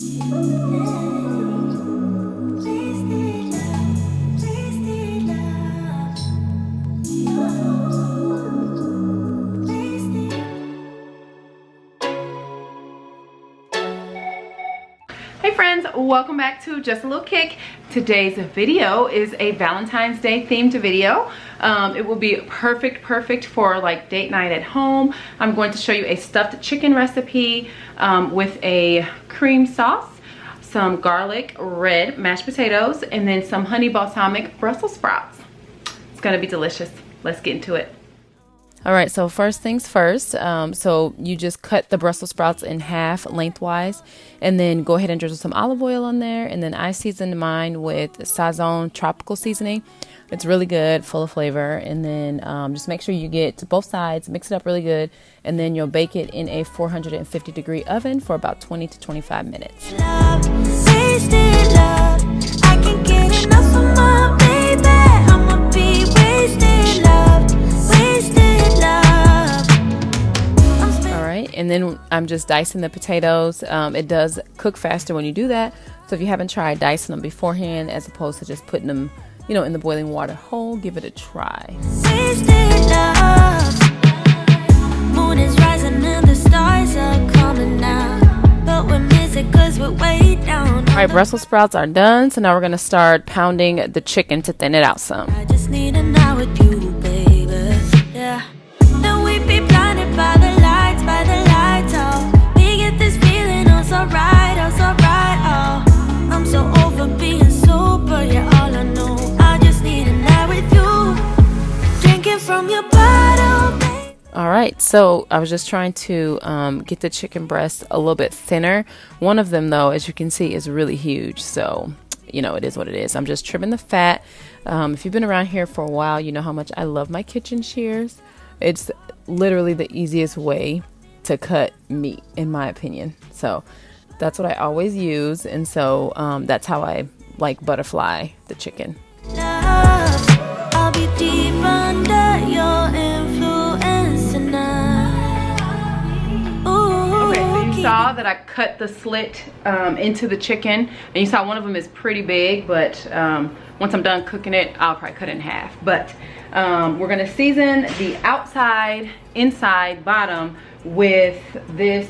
Hey friends, welcome back to Just a Little Kick. Today's video is a Valentine's Day themed video. It will be perfect for like date night at home. I'm going to show you a stuffed chicken recipe with a cream sauce, some garlic red mashed potatoes, and then some honey balsamic Brussels sprouts. It's gonna be delicious. Let's get into it. All right, so first things first, so you just cut the Brussels sprouts in half lengthwise, and then go ahead and drizzle some olive oil on there, and then I seasoned mine with Sazon tropical seasoning. It's really good, full of flavor, and then just make sure you get both sides, mix it up really good, and then you'll bake it in a 450-degree oven for about 20 to 25 minutes. And then I'm just dicing the potatoes. It does cook faster when you do that. So if you haven't tried dicing them beforehand as opposed to just putting them, you know, in the boiling water whole, give it a try. Moon is rising and the stars are coming out. But we're missing 'cause we're way down. All right, Brussels sprouts are done. So now we're gonna start pounding the chicken to thin it out some. I just need an hour with you, baby. Yeah. Then we be blinded by the lights, oh. We get this feeling, oh, so right, oh, so right, oh. I'm so over being sober, yeah, all I know. I just need a night with you, drinking from your bottle, babe. All right, so I was just trying to get the chicken breast a little bit thinner. One of them, though, as you can see, is really huge, so you know, it is what it is. I'm just trimming the fat. If you've been around here for a while, you know how much I love my kitchen shears. It's literally the easiest way to cut meat, in my opinion. So that's what I always use, and so that's how I like butterfly the chicken. Love, I'll be deep under your influence tonight. Ooh, okay, so you saw that I cut the slit into the chicken, and you saw one of them is pretty big, but once I'm done cooking it, I'll probably cut it in half. But we're gonna season the outside, inside, bottom with this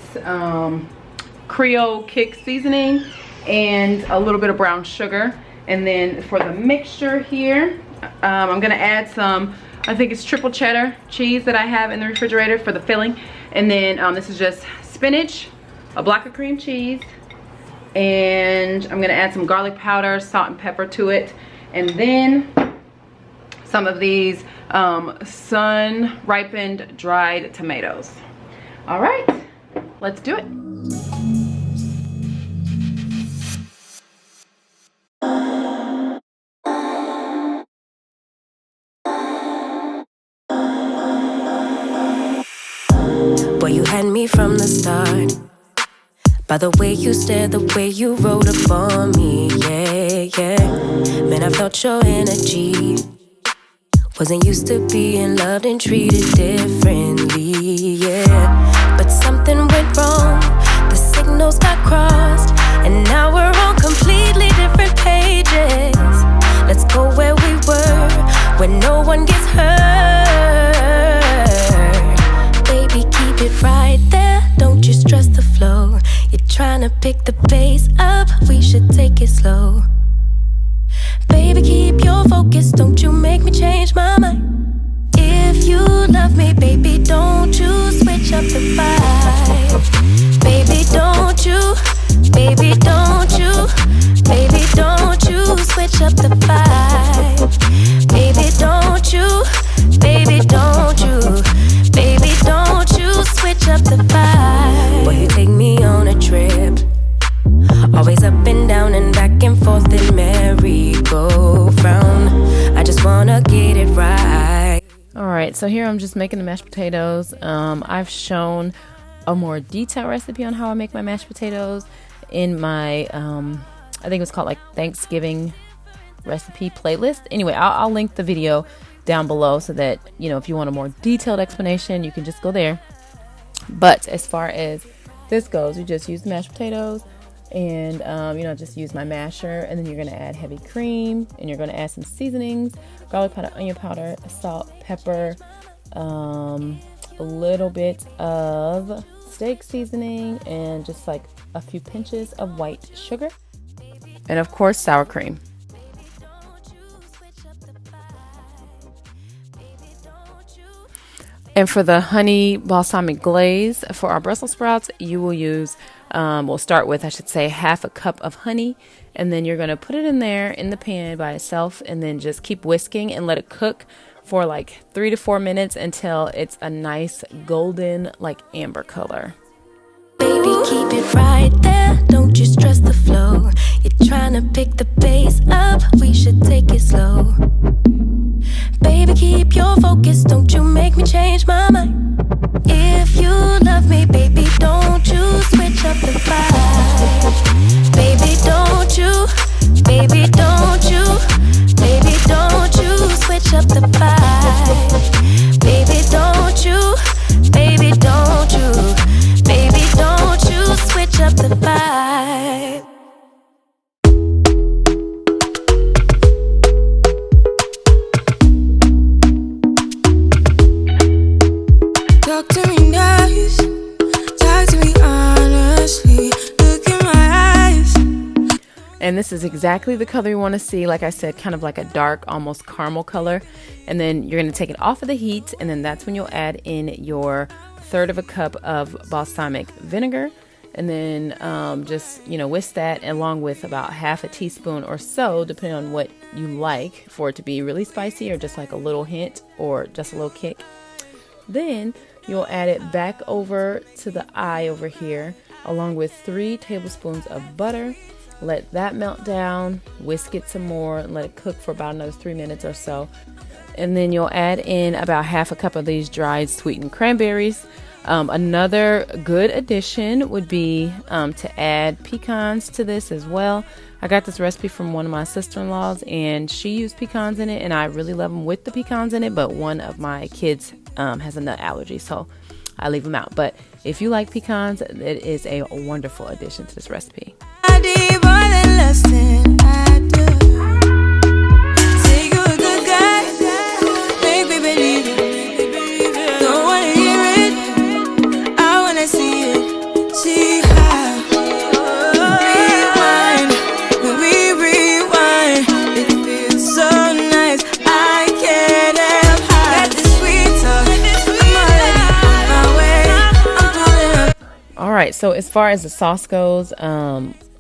Creole Kick seasoning and a little bit of brown sugar. And then for the mixture here, I'm gonna add some, I think it's triple cheddar cheese that I have in the refrigerator for the filling. And then this is just spinach, a block of cream cheese, and I'm gonna add some garlic powder, salt and pepper to it. And then some of these sun ripened dried tomatoes. All right, let's do it. Boy, you had me from the start. By the way you stared, the way you wrote upon me, yeah. Man, I felt your energy. Wasn't used to being loved and treated differently, yeah. But something went wrong, the signals got crossed, and now we're on completely different pages. Let's go where we were, where no one gets hurt. Baby, keep it right there, don't you stress the flow. You're trying to pick the pace up, we should take it slow. Baby, keep your focus, don't you make me change my mind. If you love me, baby, don't you switch up the vibe. Baby, don't you, baby, don't you, baby, don't you switch up the vibe. Baby, don't you, baby, don't you, baby, don't you switch up the vibe. Boy, you take me on a trip, always up and down and back and forth in merry-go-round. I just wanna get it right. All right, so here I'm just making the mashed potatoes. I've shown a more detailed recipe on how I make my mashed potatoes in my, I think it's called like Thanksgiving recipe playlist. Anyway, I'll link the video down below so that, you know, if you want a more detailed explanation, you can just go there. But as far as this goes, we just use the mashed potatoes. And you know, just use my masher, and then you're going to add heavy cream, and you're going to add some seasonings: garlic powder, onion powder, salt, pepper, a little bit of steak seasoning, and just like a few pinches of white sugar, and of course sour cream. And for the honey balsamic glaze for our Brussels sprouts, you will use, we'll start with, I should say, half a cup of honey. And then you're going to put it in there in the pan by itself, and then just keep whisking and let it cook for like 3 to 4 minutes until it's a nice golden, like amber color. Baby, keep it right there. Don't you stress the flow. You're trying to pick the pace up. We should take it slow. Baby, keep your focus. Don't you make me change my mind. If you love me, baby, don't you switch up the vibe. Baby, don't you. Baby, don't you. Baby, don't you switch up the vibe. Baby, don't you. Baby, don't you. Baby, don't you switch up the vibe. Talk to me nice, talk to me honestly, look in my eyes. And this is exactly the color you want to see. Like I said, kind of like a dark, almost caramel color. And then you're going to take it off of the heat, and then that's when you'll add in your 1/3 cup of balsamic vinegar. And then just, you know, whisk that along with about half a teaspoon or so, depending on what you like, for it to be really spicy or just like a little hint or just a little kick. Then you'll add it back over to the eye over here, along with 3 tablespoons of butter. Let that melt down, whisk it some more, and let it cook for about another 3 minutes or so. And then you'll add in about half a cup of these dried sweetened cranberries. Another good addition would be to add pecans to this as well. I got this recipe from one of my sister-in-laws, and she used pecans in it, and I really love them with the pecans in it, but one of my kids has a nut allergy, so I leave them out. But if you like pecans, it is a wonderful addition to this recipe. I did more than less than I do. Say you're a good guy, make me believe it. Don't wanna hear it, I wanna see it. See how rewind, when we rewind, it feels so nice. I can't help how this sweet talk. I'm all on my way, I'm pulling up. All right, so as far as the sauce goes,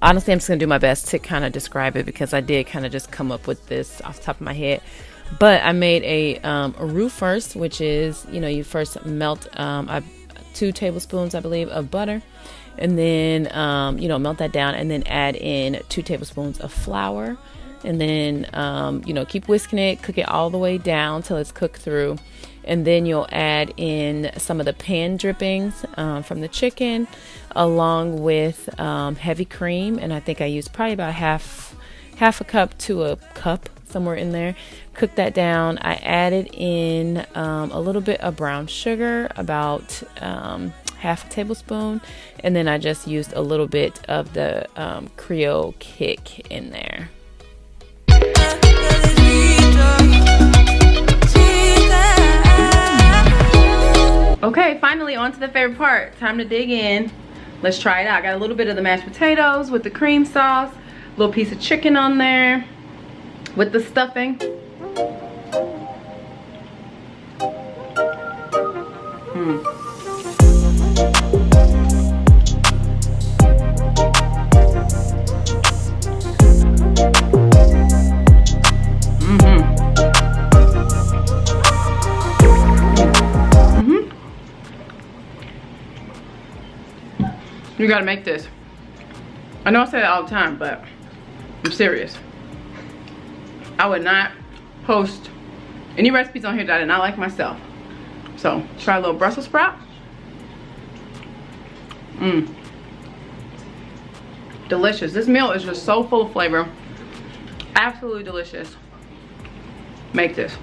honestly, I'm just going to do my best to kind of describe it, because I did kind of just come up with this off the top of my head. But I made a roux first, which is, you know, you first melt 2 tablespoons, I believe, of butter. And then, you know, melt that down, and then add in 2 tablespoons of flour. And then, you know, keep whisking it, cook it all the way down till it's cooked through. And then you'll add in some of the pan drippings from the chicken, along with heavy cream. And I think I used probably about half a cup to a cup, somewhere in there. Cook that down. I added in a little bit of brown sugar, about half a tablespoon. And then I just used a little bit of the Creole kick in there. Okay, finally on to the favorite part. Time to dig in. Let's try it out. I got a little bit of the mashed potatoes with the cream sauce, a little piece of chicken on there with the stuffing. You gotta make this. I know I say that all the time, but I'm serious. I would not post any recipes on here that I did not like myself. So try a little Brussels sprout. Delicious. This meal is just so full of flavor. Absolutely delicious. Make this.